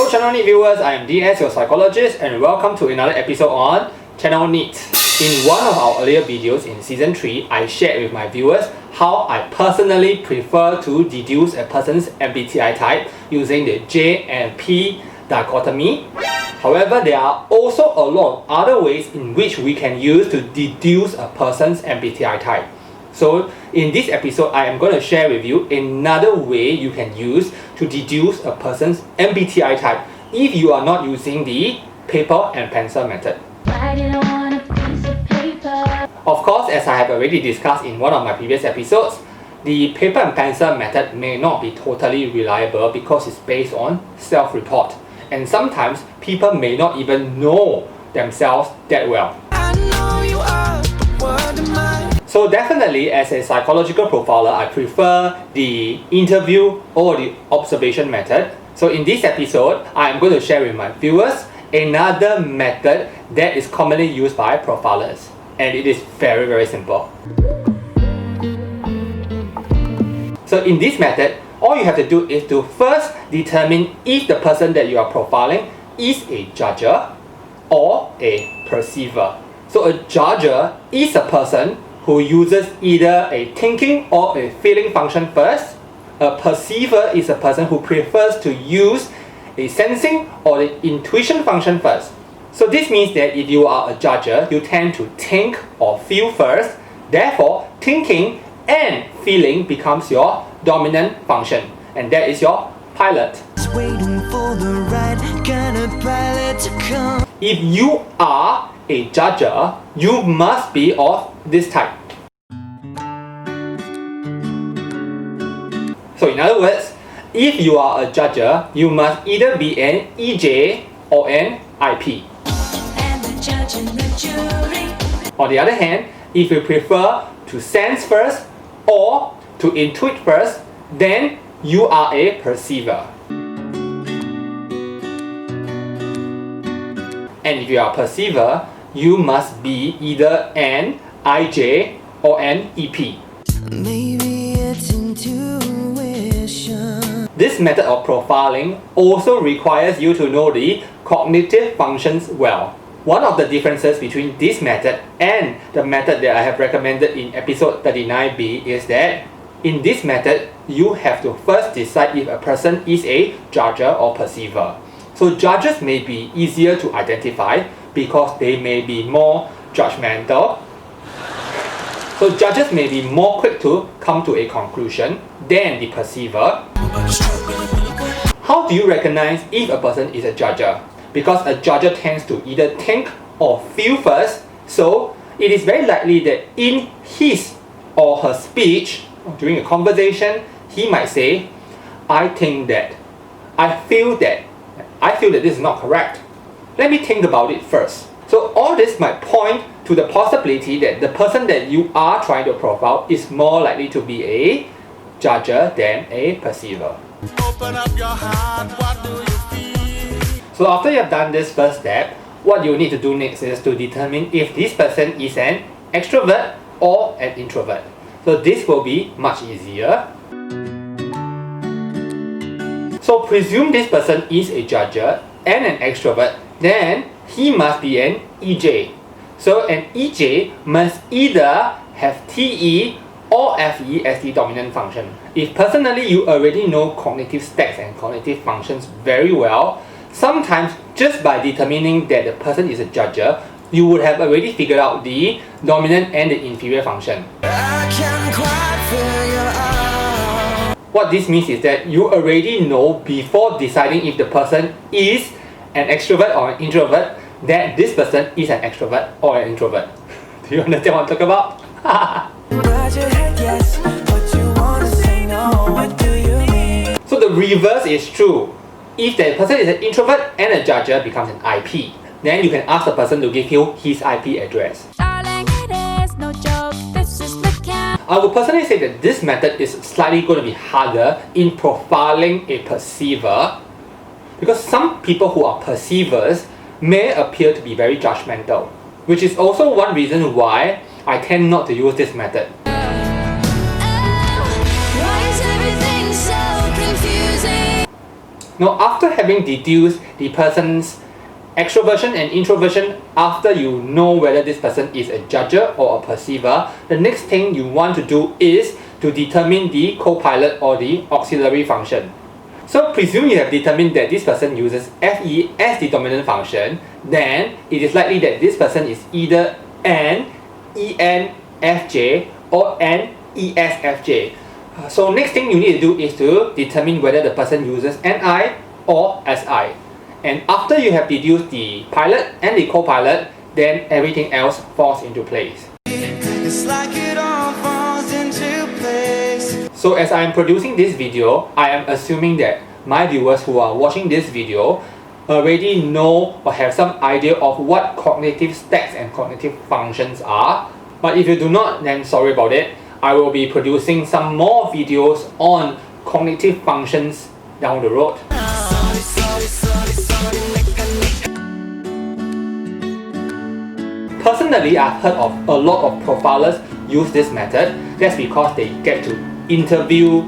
Hello Channel NITT viewers, I am DS your psychologist and welcome to another episode on Channel NITT. In one of our earlier videos in Season 3, I shared with my viewers how I personally prefer to deduce a person's MBTI type using the J and P dichotomy. However, there are also a lot of other ways in which we can use to deduce a person's MBTI type. So in this episode, I am going to share with you another way you can use to deduce a person's MBTI type if you are not using the paper and pencil method. Of course, as I have already discussed in one of my previous episodes, the paper and pencil method may not be totally reliable because it's based on self-report, and sometimes people may not even know themselves that well. So definitely, as a psychological profiler, I prefer the interview or the observation method. So in this episode, I am going to share with my viewers another method that is commonly used by profilers, and it is very simple. So in this method, all you have to do is to first determine if the person that you are profiling is a judger or a perceiver. So a judger is a person who uses either a thinking or a feeling function first. A perceiver is a person who prefers to use a sensing or the intuition function first. So this means that if you are a judger, you tend to think or feel first. Therefore, thinking and feeling becomes your dominant function, and that is your pilot. If you are a judger, you must be of this type. So in other words, if you are a judger, you must either be an EJ or an IP. On the other hand, if you prefer to sense first or to intuit first, then you are a perceiver. And if you are a perceiver, you must be either an IJ or an EP. Maybe it's intuition. This method of profiling also requires you to know the cognitive functions well. One of the differences between this method and the method that I have recommended in episode 39B is that in this method, you have to first decide if a person is a judger or perceiver. So judges may be easier to identify because they may be more judgmental. So judges may be more quick to come to a conclusion than the perceiver. How do you recognize if a person is a judger? Because a judger tends to either think or feel first, so it is very likely that in his or her speech during a conversation, he might say, I think that, I feel that this is not correct. Let me think about it first. So all this might point to the possibility that the person that you are trying to profile is more likely to be a judger than a perceiver. Open up your heart, what do you feel? So after you have done this first step, what you need to do next is to determine if this person is an extrovert or an introvert. So this will be much easier. So presume this person is a judger and an extrovert, then he must be an EJ. So an EJ must either have TE or FE as the dominant function. If personally you already know cognitive stacks and cognitive functions very well, sometimes just by determining that the person is a judger, you would have already figured out the dominant and the inferior function. What this means is that you already know before deciding if the person is an extrovert or an introvert that this person is an extrovert or an introvert. Do you understand what I'm talking about? So the reverse is true. If the person is an introvert and a judger becomes an IP, then you can ask the person to give you his IP address. I would personally say that this method is slightly going to be harder in profiling a perceiver because some people who are perceivers may appear to be very judgmental, which is also one reason why I tend not to use this method. Now, after having deduced the person's extroversion and introversion, after you know whether this person is a judger or a perceiver, the next thing you want to do is to determine the co-pilot or the auxiliary function. So presume you have determined that this person uses FE as the dominant function, then it is likely that this person is either an ENFJ or an ESFJ. So next thing you need to do is to determine whether the person uses NI or SI. And after you have deduced the pilot and the co-pilot, then everything else falls into place. It's like it all falls into place. So as I am producing this video, I am assuming that my viewers who are watching this video already know or have some idea of what cognitive stacks and cognitive functions are. But if you do not, then sorry about it. I will be producing some more videos on cognitive functions down the road. Personally, I've heard of a lot of profilers use this method. That's because they get to interview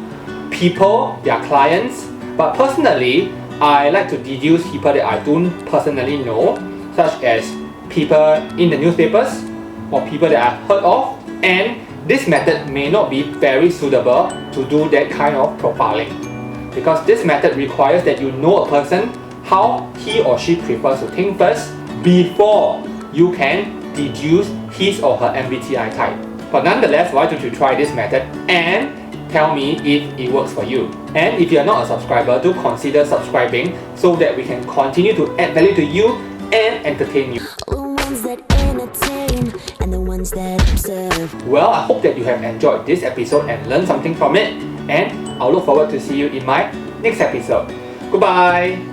people, their clients. But personally, I like to deduce people that I don't personally know, such as people in the newspapers or people that I've heard of. And this method may not be very suitable to do that kind of profiling, because this method requires that you know a person, how he or she prefers to think first, before you can deduce his or her MBTI type. But nonetheless, why don't you try this method and tell me if it works for you. And if you are not a subscriber, do consider subscribing so that we can continue to add value to you and entertain you. And the ones that observe. Well, I hope that you have enjoyed this episode and learned something from it, and I'll look forward to see you in my next episode. Goodbye!